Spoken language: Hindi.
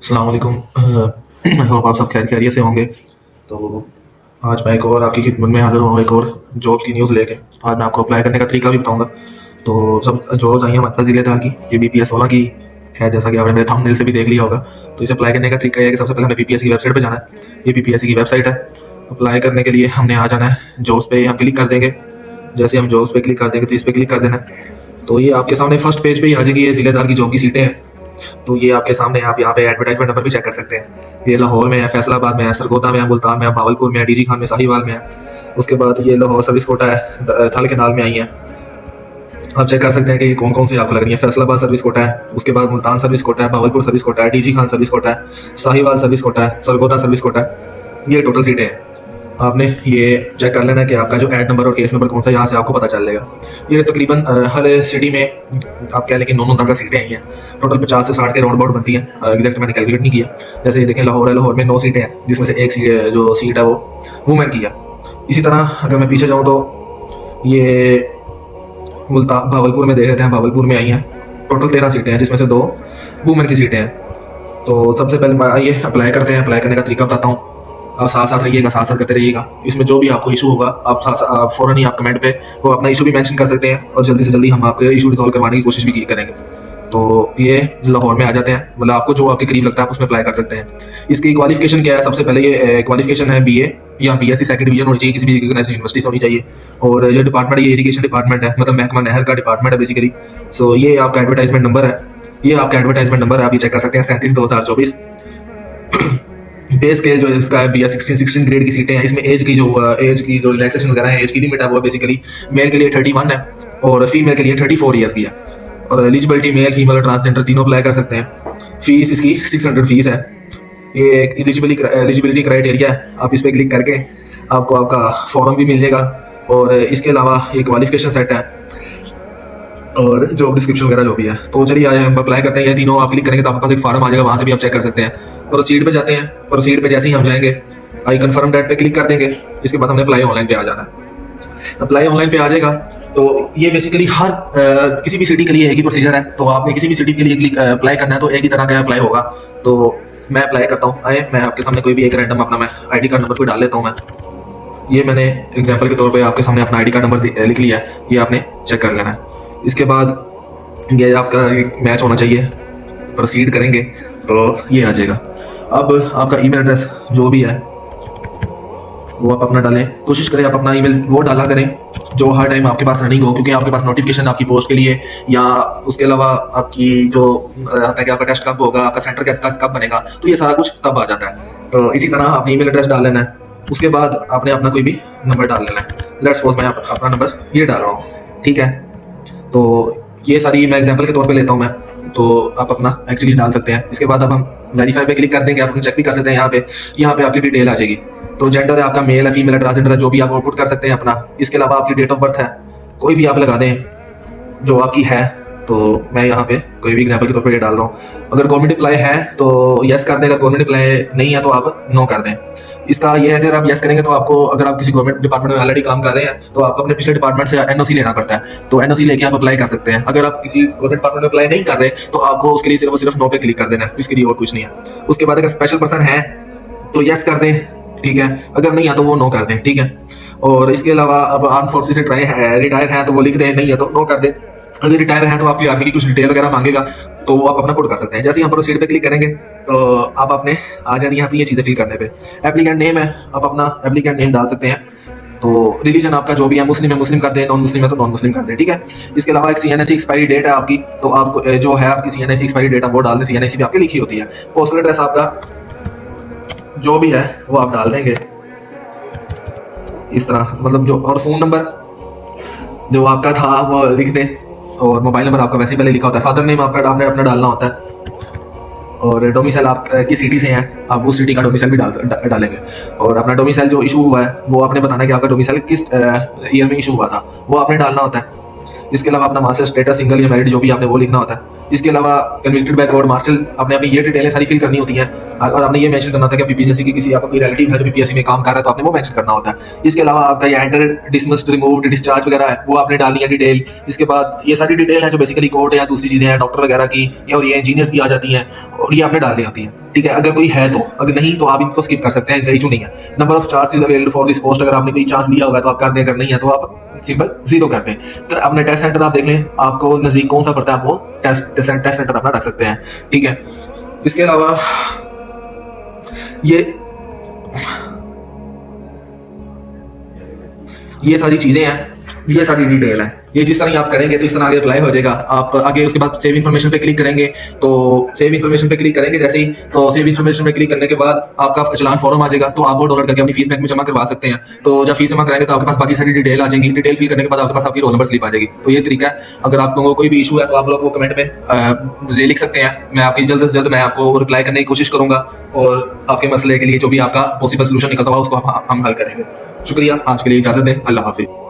अस्सलाम वालेकुम। आई होप आप सब खैरियत से होंगे। तो आज मैं एक और आपकी खिदमत में हाज़िर हूँ एक और जॉब की न्यूज़ लेके। आज मैं आपको अप्लाई करने का तरीका भी बताऊँगा। तो सब जॉब्स आई हैं हमारे पास ज़िलेदार की, ये बीपीएस 16 की है, जैसा कि आपने मेरे थंबनेल से भी देख लिया होगा। तो इसे अप्लाई करने का तरीका ये है कि सबसे पहले हमें बीपीएससी की वेबसाइट पे जाना है। ये बीपीएससी की वेबसाइट है। अप्लाई करने के लिए हमने आ जाना है, जॉब्स पे हम क्लिक कर देंगे। जैसे हम जॉब्स पे क्लिक कर देंगे तो इस पे क्लिक कर देना है। तो ये आपके सामने फर्स्ट पेज पे ही आ जाएगी, ये ज़िलेदार की जॉब की सीटें हैं। तो ये आपके सामने आप यहाँ पे एडवर्टाइजमेंट नंबर भी चेक कर सकते हैं। ये लाहौर में है, फैसलाबाद में है, सरगोदा में है, मुल्तान में है, भावलपुर में है, डीजी खान में, साहिवाल में है। उसके बाद ये लाहौर सर्विस कोटा है, थल केनाल में आई है। आप चेक कर सकते हैं कि ये कौन कौन सी आपको लग रही है। फैसलाबाद सर्विस कोटा है, उसके बाद मुल्तान सर्विस कोटा है, भावलपुर सर्विस कोटा है, डीजी खान सर्विस कोटा है, साहिवाल सर्विस कोटा है, सरगोदा सर्विस कोटा है। ये टोटल सीटें हैं। आपने ये चेक कर लेना है कि आपका जो ऐड नंबर और केस नंबर कौन सा है, यहाँ से आपको पता चल जाएगा। ये तकरीबन हर सिटी में आप कह लें कि 9-9 सीटें आई हैं। टोटल 50 से 60 के राउंड अबाउट बनती हैं। एग्जैक्ट मैंने कैलकुलेट नहीं किया। जैसे ये देखें, लाहौर है, लाहौर में 9 सीटें हैं, जिसमें से एक जो सीट है वो वुमेन की है। इसी तरह अगर मैं पीछे जाऊँ तो ये मुल्तान भावलपुर में देख लेते हैं, भावलपुर में आई हैं। टोटल 13 सीटें हैं, जिसमें से 2 वुमेन की सीटें हैं। तो सबसे पहले आइए अप्लाई करते हैं। अप्लाई करने का तरीका बताता हूँ, आप साथ साथ रहिएगा, साथ साथ करते रहिएगा। इसमें जो भी आपको इशू होगा आप फ़ौरन ही आप कमेंट पे वो अपना इशू भी मेंशन कर सकते हैं, और जल्दी से जल्दी हम आपके इशू रिजॉल्व करवाने की कोशिश भी करेंगे। तो ये लाहौर में आ जाते हैं, मतलब आपको जो आपके करीब लगता है आप उसमें अप्लाई कर सकते हैं। इसकी क्वालिफिकेशन क्या है? सबसे पहले ये क्वालिफिकेशन है बीए या बीएससी सेकंड डिवीजन होनी चाहिए, किसी भी रिकॉग्नाइज्ड यूनिवर्सिटी से होनी चाहिए। और ये डिपार्टमेंट, ये इरिगेशन डिपार्टमेंट है, मतलब महकमा नहर का डिपार्टमेंट है बेसिकली। सो ये आपका एडवर्टाइजमेंट नंबर है, ये आपका एडवर्टाइजमेंट नंबर है, आप ये चेक कर सकते हैं, 37/2024। पे स्केल जो है इसका है BS 16 ग्रेड की सीटें हैं। इसमें एज की जो रिलैक्सेशन वगैरह है, एज की लिमिट है, वो बेसिकली मेल के लिए 31 है और फीमेल के लिए 34 ईयर्स की है। और एलिजिबिलिटी मेल, फीमेल और ट्रांसजेंडर तीनों अप्लाई कर सकते हैं। फीस इसकी 600 फीस है। ये एक एलिजिबिलिटी क्राइटेरिया है। आप इस पर क्लिक करके आपको आपका फॉर्म भी मिल जाएगा, और इसके अलावा ये क्वालिफिकेशन सेट है और जॉब डिस्क्रिप्शन वगैरह जो भी है। तो चलिए आज हम अप्लाई करते हैं। ये तीनों आप क्लिक करेंगे तो आपके पास एक फॉर्म आ जाएगा, वहाँ से भी आप चेक कर सकते हैं। प्रोसीड पे जाते हैं। प्रोसीड पे जैसे ही हम जाएंगे, आई कंफर्म डेट पे क्लिक कर देंगे। इसके बाद हमने अप्लाई ऑनलाइन पे आ जाना है। अप्लाई ऑनलाइन पे आ जाएगा तो ये बेसिकली हर किसी भी सिटी के लिए एक ही प्रोसीजर है। तो आपने किसी भी सिटी के लिए अप्लाई करना है तो एक ही तरह का अप्लाई होगा। तो मैं अप्लाई करता हूँ। आए, मैं आपके सामने कोई भी एक रैंडम अपना मैं ID कार्ड नंबर कोई डाल लेता हूँ। ये मैंने एग्जाम्पल के तौर पर आपके सामने अपना ID कार्ड नंबर लिख लिया है, ये आपने चेक कर लेना है। इसके बाद ये आपका मैच होना चाहिए। प्रोसीड करेंगे तो ये आ जाएगा। अब आपका ईमेल एड्रेस जो भी है वो आप अपना डालें। कोशिश करें आप अपना ईमेल वो डाला करें जो हर टाइम आपके पास रनिंग हो, क्योंकि आपके पास नोटिफिकेशन आपकी पोस्ट के लिए या उसके अलावा आपकी जो आता है कि आपका टेस्ट कब होगा, आपका सेंटर कैसा कब बनेगा, तो ये सारा कुछ तब आ जाता है। तो इसी तरह आपने ईमेल एड्रेस डाल लेना है। उसके बाद आपने अपना कोई भी नंबर डाल लेना है। लेट्स सपोज मैं अपना नंबर ये डाल रहा हूँ, ठीक है। तो ये सारी मैं एग्जांपल के तौर पे लेता हूँ मैं, तो आप अपना एक्चुअली डाल सकते हैं। इसके बाद अब हम वेरीफाई पे क्लिक कर देंगे। आप चेक भी कर सकते हैं, यहाँ पे आपकी डिटेल आ जाएगी। तो जेंडर है आपका, मेल है, फीमेल है, ट्रांसजेंडर है, जो भी आप पुट कर सकते हैं अपना। इसके अलावा आपकी डेट ऑफ बर्थ है, कोई भी आप लगा दें जो आपकी है। तो मैं यहाँ पे कोई भी एग्जाम्पल के तौर पर ये डाल रहा हूँ। अगर गवर्नमेंट एम्प्लॉय है तो यस कर दें, अगर गवर्नमेंट एम्प्लॉय नहीं है तो आप नो कर दें। इसका ये है कि अगर आप यस करेंगे तो आपको, अगर आप किसी गवर्नमेंट डिपार्टमेंट में ऑलरेडी काम कर रहे हैं तो आपको अपने पिछले डिपार्टमेंट से NOC लेना पड़ता है। तो NOC लेके आप अप्लाई कर सकते हैं। अगर आप किसी गवर्नमेंट डिपार्टमेंट में अप्लाई नहीं कर रहे तो आपको उसके लिए सिर्फ नो पे क्लिक कर देना है, इसके लिए और कुछ नहीं है। उसके बाद अगर स्पेशल पर्सन है तो यस कर दें, ठीक है। अगर नहीं है तो वो नो कर दें, ठीक है। और इसके अलावा अब आर्म फोर्सेस से रिटायर हैं तो वो लिख दें, नहीं है तो नो कर दें। अगर रिटायर है तो आपकी आर्मी की कुछ डिटेल वगैरह मांगेगा तो वो आप अपना पुट कर सकते हैं। जैसे ही हम प्रोसीड पे क्लिक करेंगे तो आप अपने आ जानी है अपनी ये चीज़ें फिल करने पे। एप्लीकेंट नेम है, आप अपना एप्लीकेंट नेम डाल सकते हैं। तो रिलीजन आपका जो भी है, मुस्लिम है मुस्लिम कर दें, नॉन मुस्लिम है तो नॉन मुस्लिम कर दें, ठीक है। इसके अलावा एक CNSE एक्सपायरी डेट है आपकी, तो आपको जो है आपकी CNSE एक्सपायरी डेट है वो डाल दें। CNSE भी आपकी लिखी होती है। पोस्टल एड्रेस आपका जो भी है वो आप डाल देंगे इस तरह, मतलब जो, और फ़ोन नंबर जो आपका था वो लिख दें, और मोबाइल नंबर आपका वैसे ही पहले लिखा होता है। फादर नेम आपका आपने अपना डालना होता है, और डोमिसाइल आप किस सिटी से हैं आप उस सिटी का डोमिसाइल भी डालेंगे। और अपना डोमिसाइल जो इशू हुआ है वो आपने बताना कि आपका डोमिसाइल किस ईयर में इशू हुआ था, वो आपने डालना होता है। इसके अलावा अपना मास्टर स्टेटस, सिंगल या मैरिड जो भी आपने वो लिखना होता है। इसके अलावा कन्विक्टेड बाय कोर्ट मार्शल आपने अपनी ये डिटेलें सारी फिल करनी होती हैं और आपने ये मेंशन करना था कि बीपीएससी की किसी आपका कोई रिलेटिव है जो बीपीएससी में काम कर रहा है तो आपने वो मेंशन करना होता है। इसके अलावा आपका ये एंटर, डिसमिस्ड, रिमूव्ड, डिस्चार्ज वगैरह है वो आपने डालनी है डिटेल। इसके बाद ये सारी डिटेल है जो बेसिकली कोर्ट या दूसरी चीज़ें हैं डॉक्टर वगैरह की और ये इंजीनियर्स की आ जाती हैं और ये आपने डालनी होती हैं। ठीक है, अगर कोई है तो, अगर नहीं तो आप इनको स्किप कर सकते हैं, इशू नहीं है। Number of chances available for this post, अगर आपने कोई चांस लिया होगा तो आप कर दें, अगर नहीं है तो आप सिंपल 0 कर दें। तो अपने टेस्ट सेंटर आप देख लें आपको नजदीक कौन सा पड़ता है, आप वो टेस्ट सेंटर अपना रख सकते हैं। ठीक है, इसके अलावा ये सारी चीजें हैं, ये सारी डिटेल है। ये जिस तरह आप करेंगे तो इस तरह आगे अप्लाई हो जाएगा। आप आगे उसके बाद सेव इन्फॉर्मेशन पे क्लिक करेंगे, तो सेव इन्फॉर्मेशन पे क्लिक करेंगे जैसे ही, तो सेव इन्फॉर्मेशन पे क्लिक करने के बाद आपका चलान फॉर्म आ जाएगा, तो आप वो डाउनलोड करके अपनी फीस बैंक में जमा करवा सकते हैं। तो जब फीस जमा कराएंगे तो आपके पास बाकी सारी डिटेल आ जाएंगी। डिटेल फिल करने के बाद आपके पास आपकी रोल नंबर स्लिप आ जाएगी। तो ये तरीका है। अगर आप लोगों को कोई भी इशू है तो आप लोग वो कमेंट में मुझे लिख सकते हैं, मैं आपकी जल्द से जल्द मैं आपको रिप्लाई करने की कोशिश करूंगा और आपके मसले के लिए जो भी आपका पॉसिबल सोल्यूशन निकलता हुआ उसको हम हल करेंगे। शुक्रिया, आज के लिए इजाजत दें। अल्लाह हाफिज।